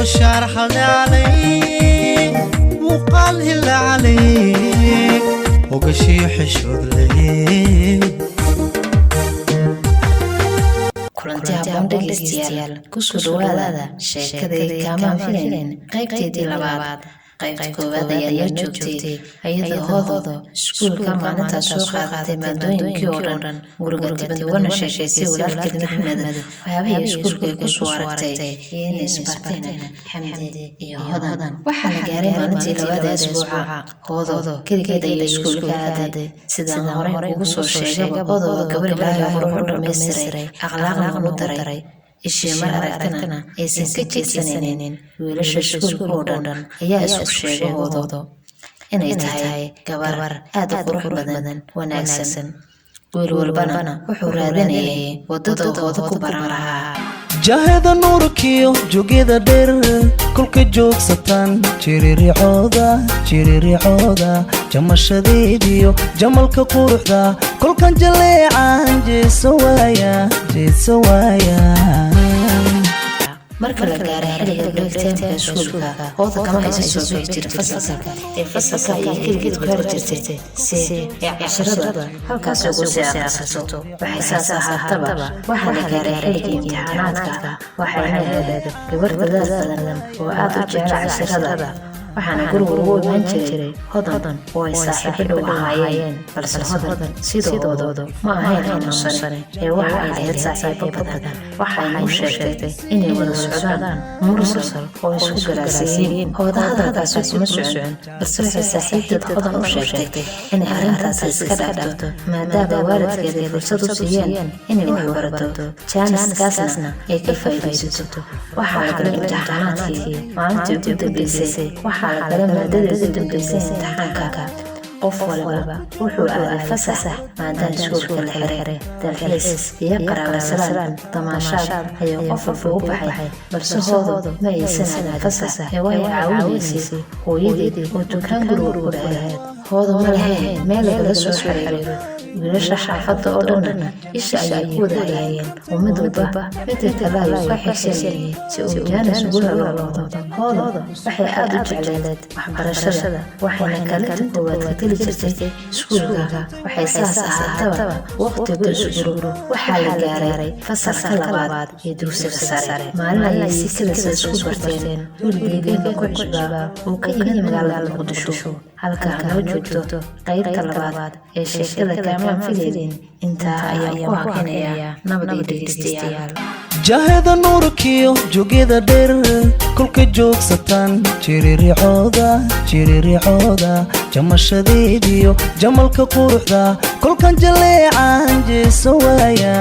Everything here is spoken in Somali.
شارح علي وقال هلا علي وقشي حشود لي kulanti habboon dhegeystayaal ku soo dhawaada sheekadii kaamaan filayn qaybteedii labaad qaybta koowaad ayaa noo joogtay ayada hoodo iskuulka maalinta soo qaadatay maadooyinkii oo dhan guriga dibadda wana sheekaysay walaalkeed Maxamed waxyaabihii iskuulka ay ku soo aragtay inay isbarteen Xamdi iyo Hodan waxaa la gaaray maalintii labaad ee usbuuca hoodo keligeed ayay iskuulka aaday sidaan hore ugu soo sheegay hoodo gabar ilaahay qurux u dhammaystiray akhlaaqna u daray ishii mar aragtana aysan ka jeedsanaynin wiilasha iskuulka oo dhan ayaa isku sheegay hoodo inay tahay gabar aad u qurux badan wanaagsan wiil walbana wuxuu raadinayay wadada hoodo ku baran lahaa jahada nuurkiyo joogida dheer kulka joogsataan jiriricooda jamashadeediyo jamalka quruxda kulkan jaleecan jeeso waaya marka la gaaray xilliga dhigitaanka iskuulka hoodo kama haysan soo bixi jirtay fasalka iyo keligeed ku heli jirtay si ay casharada halkaas ugu sii akhrisato waxay saas ahaataba waxaa la gaaray xilliga imtixaanaadka waxayna ahayd gabar dadaal badan oo aad u jecel casharada waxaana guriga ugu imaan jiray Hodan oo ay saaxiibo dhow ahaayeen balse Hodan sidooda ma ahayn xanuunsan ee waxa ay lahayd saaxiibo badan waxayna u sheegtay inay wada socdaan mursal oo isku garaacsiiyeen Hodan hadalkaas kuma socon balse waxay saaxiibteed Hodan u sheegtay inay arrintaas iska dhaafto maadaama waalidkeed ay fursad u siiyeen inay wax barato jaaniskaasna ay ka faa'iidaysato waxaa la galay imtixaanaadkii maalintii ugu dambeysay waxaa la galay maadada ugu dambeysay imtixaanka qof walba wuxuu aaday fasax maadaama iskuulka la xiray dalxiis iyo qaraabo tamaashaad ayuu qof walba u baxay balse hoodo ma aysan aadin fasax ee way caawinaysay hooyadeed oo dukaan guriga u lahayd hoodo ma lahayn meel laga soo xiriiro wiilasha xaafadda oo dhan isha ayay ku wada hayeen oo mid walba midka kale ayuu ka xigsanayay si uu jaanis ugu laaloodo hoodo waxay aad u jecleed waxbarashada waxayna kaalinta koowaad ka geli jirtay iskuulka waxay saas ahaataba waqtigu isguro waxaa la gaaray fasalka labaad ee dugsiga sare maalin ayay si kala isku barteen wiil deegaanka ku cusbaa oo ka yimid magaalada Muqdisho halkaa noo joogto qaybta labaad ee sheekada kaamaan filayn intaa ayaan ku hakinaya nabad dhegeystayaal jahada nuurkiyo joogida dheer kulka joogsataan jiriricooda jamashadeediyo jamalka quruxda kulkan jaleecan jeeso waaya